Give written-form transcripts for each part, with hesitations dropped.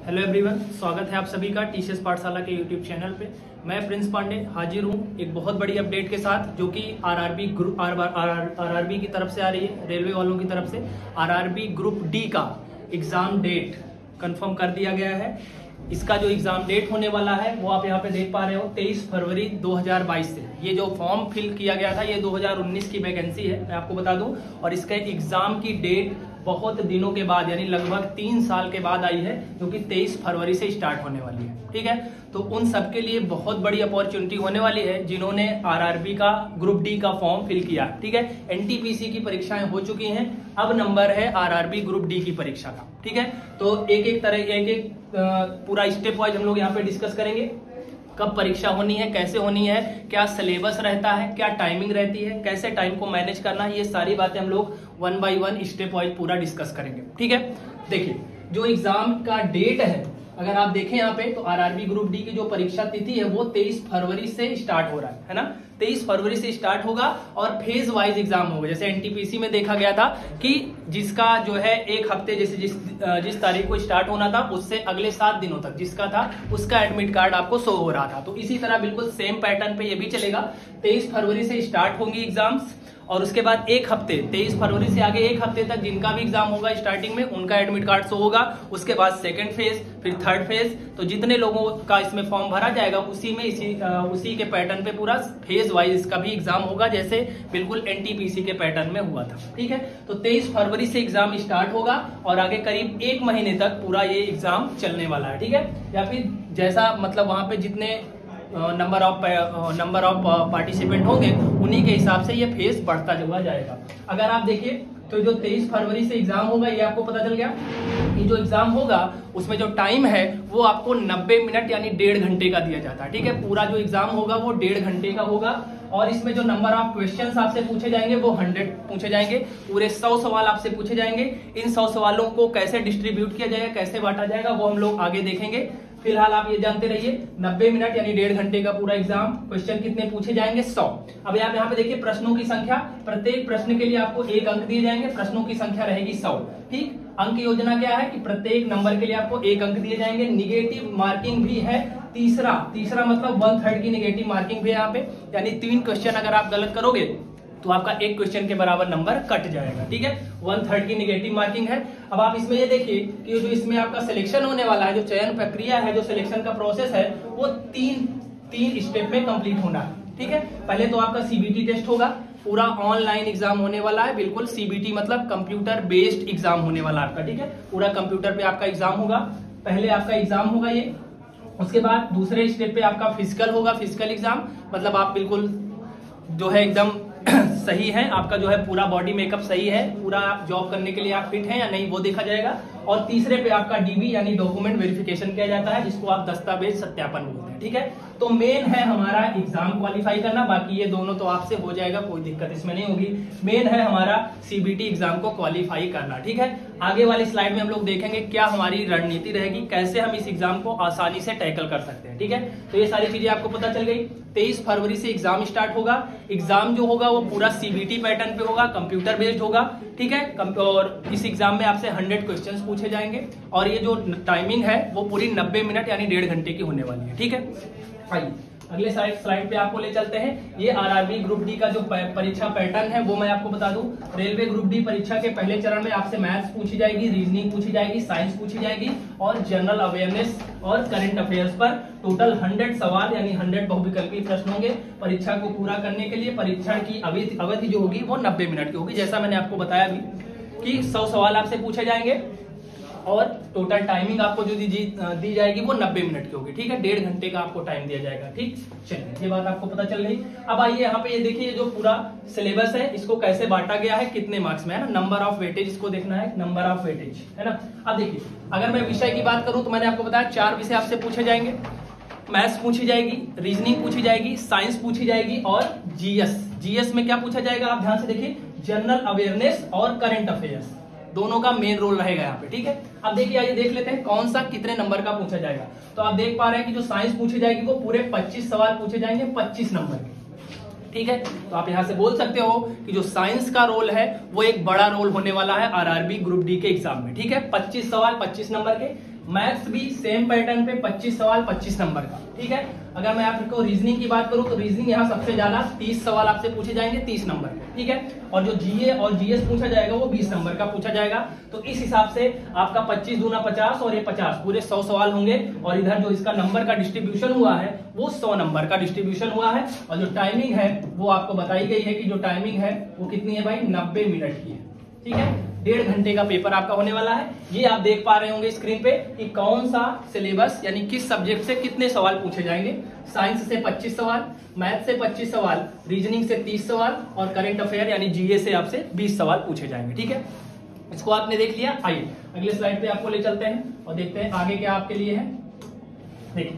Hello everyone, स्वागत है आप सभी का टीसीएस पाठशाला के यूट्यूब चैनल पे। मैं प्रिंस पांडे हाजिर हूँ एक बहुत बड़ी अपडेट के साथ, जो कि आरआरबी की तरफ से आ रही है, रेलवे वालों की तरफ से। आरआरबी ग्रुप डी का एग्जाम डेट कंफर्म कर दिया गया है। इसका जो एग्जाम डेट होने वाला है वो आप यहाँ पे देख पा रहे हो, 23 फरवरी 2022 से। ये जो फॉर्म फिल किया गया था ये 2019 की वैकेंसी है, मैं आपको बता दूं। और इसका एग्जाम की डेट बहुत दिनों के बाद यानी लगभग 3 साल के बाद आई है, जो कि 23 फरवरी से स्टार्ट होने वाली है। ठीक है, तो उन सबके लिए बहुत बड़ी अपॉर्चुनिटी होने वाली है जिन्होंने आरआरबी का ग्रुप डी का फॉर्म फिल किया। ठीक है, एनटीपीसी की परीक्षाएं हो चुकी हैं, अब नंबर है आरआरबी ग्रुप डी की परीक्षा का। ठीक है, तो एक पूरा स्टेप वाइज हम लोग यहाँ पे डिस्कस करेंगे। कब परीक्षा होनी है, कैसे होनी है, क्या सिलेबस रहता है, क्या टाइमिंग रहती है, कैसे टाइम को मैनेज करना है, ये सारी बातें हम लोग 1 बाय 1 स्टेप वाइज पूरा डिस्कस करेंगे। ठीक है, देखिए जो एग्जाम का डेट है, अगर आप देखें यहाँ पे, तो आरआरबी ग्रुप डी की जो परीक्षा तिथि है वो 23 फरवरी से स्टार्ट हो रहा है ना। 23 फरवरी से स्टार्ट होगा और फेज वाइज एग्जाम होगा। जैसे एनटीपीसी में देखा गया था कि जिसका जो है एक हफ्ते, जैसे जिस तारीख को स्टार्ट होना था उससे अगले 7 दिनों तक जिसका था उसका एडमिट कार्ड आपको शो हो रहा था। तो इसी तरह बिल्कुल सेम पैटर्न पे ये भी चलेगा। 23 फरवरी से स्टार्ट होंगी एग्जाम्स और उसके बाद एक हफ्ते, 23 फरवरी से आगे एक हफ्ते तक जिनका भी एग्जाम होगा स्टार्टिंग में उनका एडमिट कार्ड शो होगा। उसके बाद सेकंड फेज, फिर थर्ड फेज। तो जितने लोगों का इसमें फॉर्म भरा जाएगा उसी के पैटर्न पे पूरा फेज वाइज इसका भी एग्जाम होगा, जैसे बिल्कुल एनटीपीसी के पैटर्न में हुआ था। ठीक है, तो 23 फरवरी से एग्जाम स्टार्ट होगा और आगे करीब 1 महीने तक पूरा ये एग्जाम चलने वाला है। ठीक है, या फिर जैसा मतलब वहां पे जितने नंबर ऑफ पार्टिसिपेंट होंगे उन्हीं के हिसाब से ये फेज बढ़ता चला जाएगा। अगर आप देखिए तो जो 23 फरवरी से एग्जाम होगा, ये आपको पता चल गया कि जो एग्जाम होगा उसमें जो टाइम है वो आपको 90 मिनट यानी 1.5 घंटे का दिया जाता है। ठीक है, पूरा जो एग्जाम होगा वो 1.5 घंटे का होगा और इसमें जो नंबर ऑफ क्वेश्चंस आपसे पूछे जाएंगे वो 100 पूछे जाएंगे। पूरे 100 सवाल आपसे पूछे जाएंगे। इन 100 सवालों को कैसे डिस्ट्रीब्यूट किया जाएगा, कैसे बांटा जाएगा, वो हम लोग आगे देखेंगे। फिलहाल आप ये जानते रहिए 90 मिनट यानी 1.5 घंटे का पूरा एग्जाम। क्वेश्चन कितने पूछे जाएंगे? 100। अब आप यहाँ पे देखिए प्रश्नों की संख्या, प्रत्येक प्रश्न के लिए आपको 1 अंक दिए जाएंगे। प्रश्नों की संख्या रहेगी 100। ठीक, अंक योजना क्या है कि प्रत्येक नंबर के लिए आपको 1 अंक दिए जाएंगे। निगेटिव मार्किंग भी है तीसरा मतलब 1/3 की निगेटिव मार्किंग भी है यहाँ पे, यानी 3 क्वेश्चन अगर आप गलत करोगे तो आपका 1 क्वेश्चन के बराबर नंबर कट जाएगा। ठीक है, 1/3 की निगेटिव मार्किंग है। अब आप इसमें ये देखिए कि जो इसमें आपका सिलेक्शन होने वाला है, जो चयन प्रक्रिया है, जो सिलेक्शन का प्रोसेस है, वो तीन स्टेप में कंप्लीट होना है। ठीक है, पहले तो आपका सीबीटी टेस्ट होगा, पूरा ऑनलाइन एग्जाम होने वाला है। बिल्कुल सीबीटी मतलब कंप्यूटर बेस्ड एग्जाम होने वाला है आपका। ठीक है, पूरा कंप्यूटर पे आपका एग्जाम होगा। पहले आपका एग्जाम होगा ये, उसके बाद दूसरे स्टेप पे आपका फिजिकल होगा। फिजिकल एग्जाम मतलब आप बिल्कुल जो है एकदम सही है, आपका जो है पूरा बॉडी मेकअप सही है, पूरा आप जॉब करने के लिए आप फिट हैं या नहीं वो देखा जाएगा। और तीसरे पे आपका डीबी यानी डॉक्यूमेंट वेरिफिकेशन किया जाता है, जिसको आप दस्तावेज सत्यापन बोलते हैं। ठीक है, तो मेन है हमारा एग्जाम क्वालिफाई करना, बाकी ये दोनों तो आपसे हो जाएगा, कोई दिक्कत इसमें नहीं होगी। मेन है हमारा सीबीटी एग्जाम को क्वालिफाई करना। ठीक है, आगे वाली स्लाइड में हम लोग देखेंगे क्या हमारी रणनीति रहेगी, कैसे हम इस एग्जाम को आसानी से टैकल कर सकते हैं। ठीक है, तो ये सारी चीजें आपको पता चल गई। 23 फरवरी से एग्जाम स्टार्ट होगा। एग्जाम जो होगा वो पूरा सीबीटी पैटर्न पे होगा, कंप्यूटर बेस्ड होगा। ठीक है, और इस एग्जाम में आपसे 100 क्वेश्चंस पूछे जाएंगे और ये जो टाइमिंग है वो पूरी 90 मिनट यानी 1.5 घंटे की होने वाली है। ठीक है, आइए अगले स्लाइड पे आपको ले चलते हैं। ये आरआरबी ग्रुप डी का जो परीक्षा पैटर्न है वो मैं आपको बता दूं। रेलवे ग्रुप डी परीक्षा के पहले चरण में आपसे मैथ्स पूछी जाएगी, रीजनिंग पूछी जाएगी, साइंस पूछी जाएगी और जनरल अवेयरनेस और करंट अफेयर्स पर टोटल 100 सवाल यानी 100 बहुविकल्पीय प्रश्न होंगे। परीक्षा को पूरा करने के लिए परीक्षा की अवधि जो होगी वो 90 मिनट की होगी। जैसा मैंने आपको बताया अभी कि 100 सवाल आपसे पूछे जाएंगे और टोटल टाइमिंग आपको जो दी जाएगी वो 90 मिनट की होगी। ठीक है, 1.5 घंटे का आपको टाइम दिया जाएगा। ठीक, चलिए ये बात आपको पता चल गई। अब आइए यहाँ पे ये देखिए जो पूरा सिलेबस है इसको कैसे बांटा गया है, कितने मार्क्स में है ना। नंबर ऑफ वेटेज इसको देखना है, नंबर ऑफ वेटेज है ना। अब देखिए अगर मैं विषय की बात करूं तो मैंने आपको बताया 4 विषय आपसे पूछे जाएंगे। मैथ्स पूछी जाएगी, रीजनिंग पूछी जाएगी, साइंस पूछी जाएगी और जीएस में क्या पूछा जाएगा आप ध्यान से देखिए, जनरल अवेयरनेस और करंट अफेयर्स, दोनों का मेन रोल रहेगा यहाँ पे। ठीक है, अब देखिए आइए देख लेते हैं कौन सा कितने नंबर का पूछा जाएगा। तो आप देख पा रहे हैं कि जो साइंस पूछी जाएगी वो पूरे 25 सवाल पूछे जाएंगे, 25 नंबर के। ठीक है, तो आप यहां से बोल सकते हो कि जो साइंस का रोल है वो एक बड़ा रोल होने वाला है आरआरबी ग्रुप डी के एग्जाम में। ठीक है, 25 सवाल 25 नंबर के। मैथ्स भी सेम पैटर्न पे 25 सवाल 25 नंबर का, ठीक है। अगर मैं आपको रीजनिंग की बात करूं तो रीजनिंग यहाँ सबसे ज्यादा 30 सवाल आपसे पूछे जाएंगे 30 नंबर के, ठीक है। और जो जीए और जीएस पूछा जाएगा वो 20 नंबर का पूछा जाएगा। तो इस हिसाब से आपका 25 दूना 50 और ये 50 पूरे 100 सवाल होंगे। और इधर जो इसका नंबर का डिस्ट्रीब्यूशन हुआ है वो 100 नंबर का डिस्ट्रीब्यूशन हुआ है। और जो टाइमिंग है वो आपको बताई गई है कि जो टाइमिंग है वो कितनी है भाई, 90 मिनट की है, ठीक है। 1.5 घंटे का पेपर आपका होने वाला है। ये आप देख पा रहे होंगे स्क्रीन पे कि कौन सा सिलेबस यानी किस सब्जेक्ट से कितने सवाल पूछे जाएंगे। साइंस से 25 सवाल, मैथ से 25 सवाल, रीजनिंग से 30 सवाल और करंट अफेयर यानी जीए से आपसे 20 सवाल पूछे जाएंगे, ठीक है। इसको आपने देख लिया। आइए अगले स्लाइड पे आपको ले चलते हैं और देखते हैं आगे क्या आपके लिए है। देखिए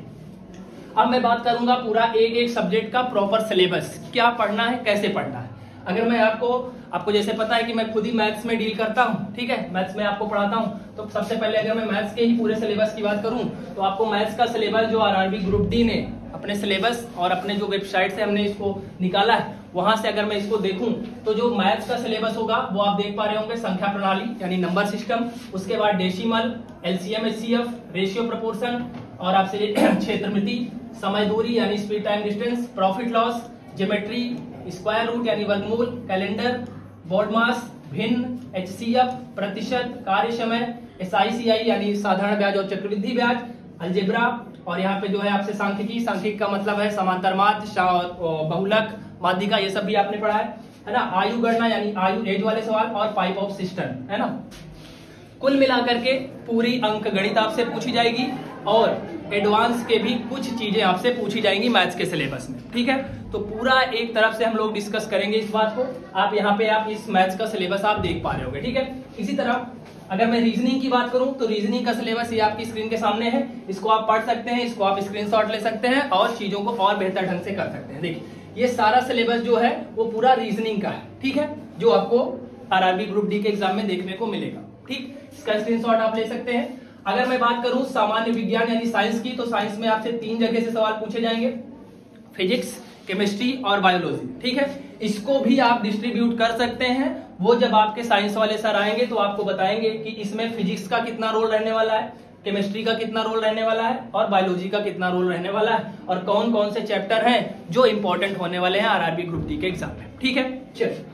अब मैं बात करूंगा पूरा एक एक सब्जेक्ट का प्रॉपर सिलेबस, क्या पढ़ना है, कैसे पढ़ना है। अगर मैं आपको जैसे पता है कि मैं खुद ही मैथ्स में डील करता हूं, ठीक है, मैथ्स में आपको पढ़ाता हूं। तो सबसे पहले अगर मैं मैथ्स के ही पूरे सिलेबस की बात करूं तो आपको मैथ्स का सिलेबस जो आरआरबी ग्रुप डी ने अपने सिलेबस और अपने जो वेबसाइट से हमने इसको निकाला है वहां से अगर मैं इसको देखूं तो जो मैथ्स का सिलेबस होगा वो आप देख पा रहे होंगे, संख्या प्रणाली यानी नंबर सिस्टम, उसके बाद decimal, LCM HCF, ratio proportion और आपसे क्षेत्रमिति, समय दूरी यानी speed time distance, profit loss, geometry, square root यानी वर्गमूल, कैलेंडर, बोर्ड मास, भिन्न, एचसीएफ, प्रतिशत, कार्य समय, एसआईसीआई यानी साधारण ब्याज और चक्रवृद्धि ब्याज, अलजेब्रा और यहाँ पे जो है आपसे सांख्यिकी, सांख्यिकी का मतलब है समांतर माध्य, बहुलक, माध्यिका, ये सब भी आपने पढ़ा है ना। आयु गणना यानी आयु एज वाले सवाल और पाइप ऑफ सिस्टम, है ना। कुल मिलाकर के पूरी अंक गणित आपसे पूछी जाएगी और एडवांस के भी कुछ चीजें आपसे पूछी जाएंगी मैथ्स के सिलेबस में, ठीक है। तो पूरा एक तरफ से हम लोग डिस्कस करेंगे इस बात को। आप यहाँ पे आप इस मैथ्स का सिलेबस आप देख पा रहे होंगे, ठीक है। इसी तरह अगर मैं रीजनिंग की बात करूं तो रीजनिंग का सिलेबस ये आपकी स्क्रीन के सामने है। इसको आप पढ़ सकते हैं, इसको आप स्क्रीनशॉट ले सकते हैं और चीजों को और बेहतर ढंग से कर सकते हैं। देखिए ये सारा सिलेबस जो है वो पूरा रीजनिंग का है, ठीक है, जो आपको आरआरबी ग्रुप डी के एग्जाम में देखने को मिलेगा, ठीक। इसका स्क्रीनशॉट आप ले सकते हैं। अगर मैं बात करूं सामान्य विज्ञान यानी साइंस की तो साइंस में आपसे 3 जगह से सवाल पूछे जाएंगे, फिजिक्स, केमिस्ट्री और बायोलॉजी, ठीक है। इसको भी आप डिस्ट्रीब्यूट कर सकते हैं। वो जब आपके साइंस वाले सर आएंगे तो आपको बताएंगे कि इसमें फिजिक्स का कितना रोल रहने वाला है, केमिस्ट्री का कितना रोल रहने वाला है और बायोलॉजी का कितना रोल रहने वाला है और कौन कौन से चैप्टर हैं जो इंपॉर्टेंट होने वाले हैं आरआरबी ग्रुप डी के एग्जाम में, ठीक है। चलिए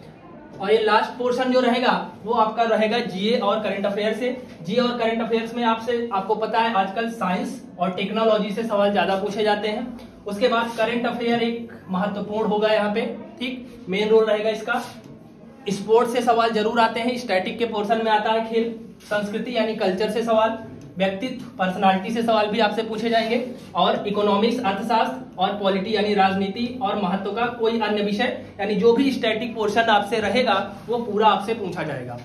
और ये लास्ट पोर्शन जो रहेगा वो आपका रहेगा जीए और करंट अफेयर से। जीए और करंट अफेयर्स में आपको पता है आजकल साइंस और टेक्नोलॉजी से सवाल ज्यादा पूछे जाते हैं। उसके बाद करंट अफेयर एक महत्वपूर्ण होगा यहाँ पे, ठीक, मेन रोल रहेगा इसका। स्पोर्ट्स से सवाल जरूर आते हैं, स्टैटिक के पोर्शन में आता है खेल, संस्कृति यानी कल्चर से सवाल, व्यक्तित्व पर्सनालिटी से सवाल भी आपसे पूछे जाएंगे और इकोनॉमिक्स अर्थशास्त्र और पॉलिटी यानी राजनीति और महत्व का कोई अन्य विषय यानी जो भी स्टैटिक पोर्शन आपसे रहेगा वो पूरा आपसे पूछा जाएगा।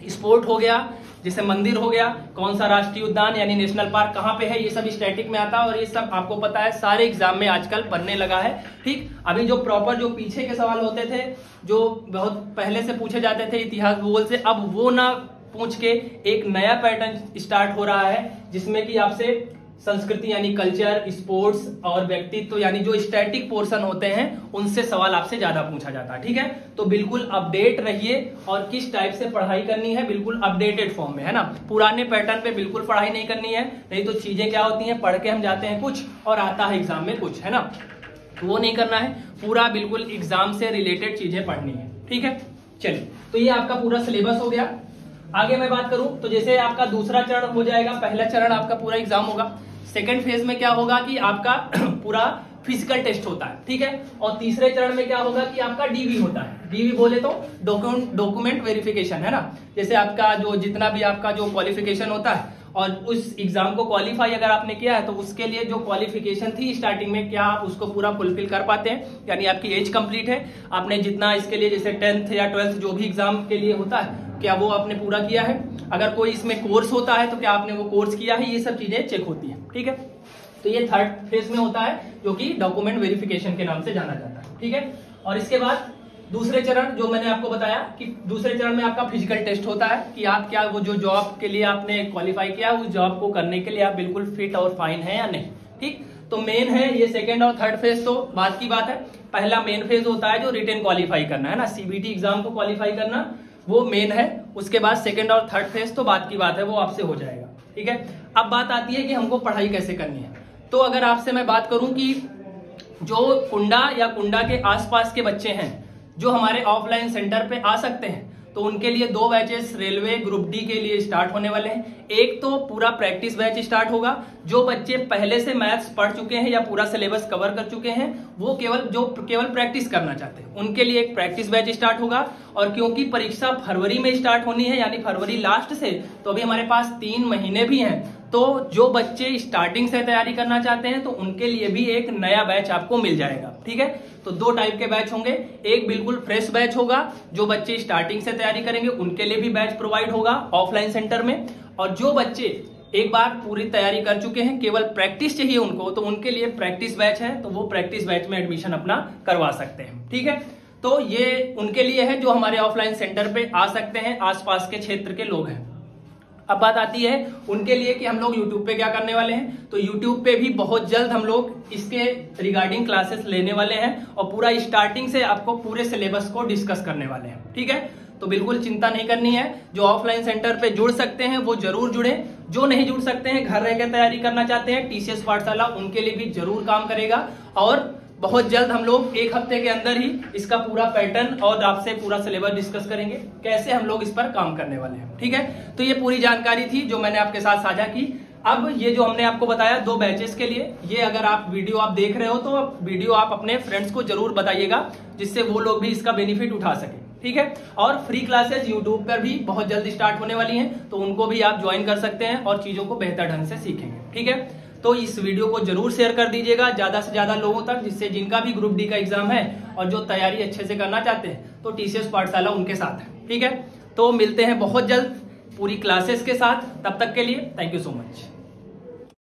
स्पोर्ट हो गया, जैसे मंदिर हो गया, कौन सा राष्ट्रीय उद्यान यानी नेशनल पार्क कहाँ पे है, ये सब स्टैटिक में आता है और ये सब आपको पता है सारे एग्जाम में आजकल बनने लगा है, ठीक। अभी जो प्रॉपर जो पीछे के सवाल होते थे जो बहुत पहले से पूछे जाते थे इतिहास भूगोल से, अब वो ना पूछ के एक नया पैटर्न स्टार्ट हो रहा है जिसमें कि आपसे संस्कृति यानी कल्चर, स्पोर्ट्स और व्यक्तित्व यानी जो स्टैटिक पोर्शन होते हैं उनसे सवाल आपसे ज्यादा पूछा जाता है, ठीक है। तो बिल्कुल अपडेट रहिए और किस टाइप से पढ़ाई करनी है बिल्कुल अपडेटेड फॉर्म में, है ना। पुराने पैटर्न पे बिल्कुल पढ़ाई नहीं करनी है, नहीं तो चीजें क्या होती हैं, पढ़ के हम जाते हैं कुछ और आता है एग्जाम में कुछ, है ना। वो नहीं करना है, पूरा बिल्कुल एग्जाम से रिलेटेड चीजें पढ़नी है, ठीक है। चलिए तो ये आपका पूरा सिलेबस हो गया। आगे मैं बात करूं तो जैसे आपका दूसरा चरण हो जाएगा, पहला चरण आपका पूरा एग्जाम होगा, सेकंड फेज में क्या होगा कि आपका पूरा फिजिकल टेस्ट होता है, ठीक है। और तीसरे चरण में क्या होगा कि आपका डीवी होता है। डीवी बोले तो डॉक्यूमेंट वेरिफिकेशन, है ना। जैसे आपका जो जितना भी आपका जो क्वालिफिकेशन होता है और उस एग्जाम को क्वालिफाई अगर आपने किया है तो उसके लिए जो क्वालिफिकेशन थी स्टार्टिंग में क्या आप उसको पूरा फुलफिल कर पाते हैं, यानी आपकी एज कंप्लीट है, आपने जितना इसके लिए जैसे 10th या 12th जो भी एग्जाम के लिए होता है क्या वो आपने पूरा किया है। अगर कोई इसमें कोर्स होता है तो क्या आपने वो कोर्स किया है, ये सब चीजें चेक होती है, ठीक है। तो ये थर्ड फेज में होता है जो कि डॉक्यूमेंट वेरिफिकेशन के नाम से जाना जाता है, ठीक है। और इसके बाद दूसरे चरण जो मैंने आपको बताया कि दूसरे चरण में आपका फिजिकल टेस्ट होता है कि आप क्या वो जो जॉब के लिए आपने क्वालिफाई किया उस जॉब को करने के लिए आप बिल्कुल फिट और फाइन है या नहीं, ठीक। तो मेन है ये सेकंड और थर्ड फेज तो बात की बात है। पहला मेन फेज होता है जो रिटन क्वालिफाई करना, है ना, सीबीटी एग्जाम को क्वालिफाई करना वो मेन है। उसके बाद सेकंड और थर्ड फेज तो बात की बात है वो आपसे हो जाएगा। ठीक है। अब बात आती है कि हमको पढ़ाई कैसे करनी है। तो अगर आपसे मैं बात करूं कि जो कुंडा या कुंडा के आसपास के बच्चे हैं जो हमारे ऑफलाइन सेंटर पे आ सकते हैं, तो उनके लिए 2 बैचेस रेलवे ग्रुप डी के लिए स्टार्ट होने वाले हैं। एक तो पूरा प्रैक्टिस बैच स्टार्ट होगा, जो बच्चे पहले से मैथ्स पढ़ चुके हैं या पूरा सिलेबस कवर कर चुके हैं, वो केवल प्रैक्टिस करना चाहते हैं, उनके लिए एक प्रैक्टिस बैच स्टार्ट होगा। और क्योंकि परीक्षा फरवरी में स्टार्ट होनी है, यानी फरवरी लास्ट से, तो अभी हमारे पास 3 महीने भी हैं। तो जो बच्चे स्टार्टिंग से तैयारी करना चाहते हैं, तो उनके लिए भी एक नया बैच आपको मिल जाएगा। ठीक है, तो 2 टाइप के बैच होंगे। एक बिल्कुल फ्रेश बैच होगा, जो बच्चे स्टार्टिंग से तैयारी करेंगे उनके लिए भी बैच प्रोवाइड होगा ऑफलाइन सेंटर में। और जो बच्चे एक बार पूरी तैयारी कर चुके हैं, केवल प्रैक्टिस चाहिए उनको, तो उनके लिए प्रैक्टिस बैच है, तो वो प्रैक्टिस बैच में एडमिशन अपना करवा सकते हैं। ठीक है, तो ये उनके लिए है जो हमारे ऑफलाइन सेंटर पे आ सकते हैं, आसपास के क्षेत्र के लोग हैं। अब बात आती है उनके लिए कि हम लोग YouTube पे क्या करने वाले हैं। तो YouTube पे भी बहुत जल्द हम लोग इसके रिगार्डिंग क्लासेस लेने वाले हैं और पूरा स्टार्टिंग से आपको पूरे सिलेबस को डिस्कस करने वाले हैं। ठीक है, तो बिल्कुल चिंता नहीं करनी है। जो ऑफलाइन सेंटर पे जुड़ सकते हैं वो जरूर जुड़े, जो नहीं जुड़ सकते हैं, घर रह के तैयारी करना चाहते हैं, TCS पाठशाला उनके लिए भी जरूर काम करेगा। और बहुत जल्द हम लोग 1 हफ्ते के अंदर ही इसका पूरा पैटर्न और आपसे पूरा सिलेबस डिस्कस करेंगे, कैसे हम लोग इस पर काम करने वाले हैं। ठीक है, तो ये पूरी जानकारी थी जो मैंने आपके साथ साझा की। अब ये जो हमने आपको बताया 2 बैचेस के लिए, ये अगर आप वीडियो आप देख रहे हो तो वीडियो आप अपने फ्रेंड्स को जरूर बताइएगा, जिससे वो लोग भी इसका बेनिफिट उठा सके। ठीक है, और फ्री क्लासेस YouTube पर भी बहुत जल्द स्टार्ट होने वाली हैं, तो उनको भी आप ज्वाइन कर सकते हैं और चीजों को बेहतर ढंग से सीखेंगे। ठीक है, तो इस वीडियो को जरूर शेयर कर दीजिएगा ज्यादा से ज्यादा लोगों तक, जिससे जिनका भी ग्रुप डी का एग्जाम है और जो तैयारी अच्छे से करना चाहते हैं, तो TCS पाठशाला उनके साथ है। ठीक है, तो मिलते हैं बहुत जल्द पूरी क्लासेस के साथ। तब तक के लिए थैंक यू सो मच।